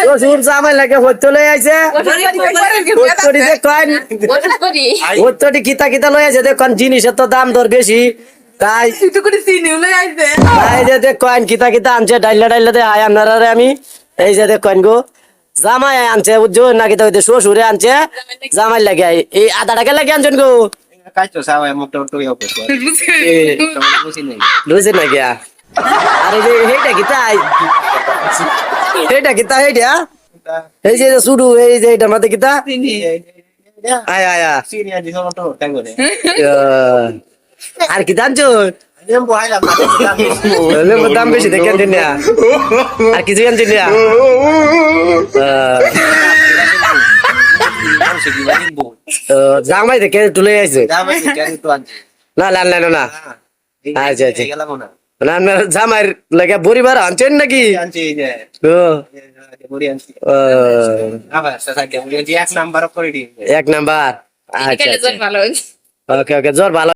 শ্বশুর জামাই লাগে হইতে লই আইছে হইতে কয়েন হইতে কিতা কিতা লই আইছে দেখুন জিনিসের তো দাম দর বেশি তাই তাই যে দেখ কয়েন কিতা কিতা আনছে ডাইলা ডাইলা দে আয় আপনারা আমি এই যে দেখ কয়েন গো জামাই আনছে বুঝছো না কিতা হইতে শ্বশুরে আনছে জামাই লাগে এই আধা টাকা লাগে আনছেন গো Kacho sawa motor yo pues. লুচি না গিয়া আরে যে হেটা কিতা হেটা কিতা হেটা এই যে শুরু এই যে এটা মাতে কিতা আয় আয় Sini aja sono tuh tengok deh. আর কি জানছো Dia mau hai lah mati. দাম বেশি দেখেন দিনিয়া আর কিছু জানছেন না জামাই দেখে তুলে আইছে Damai kan itu aja. না না না না আচ্ছা আচ্ছা Tinggal lah mana. না না জামাইয়ের লাগে পরিবার আনছেন নাকি Anci aja. ও Kemudian sih. ও, Apa? Saya kemudian dia number kori di. এক নাম্বার আচ্ছা ভালো ওকে ওকে জ্বর ভালো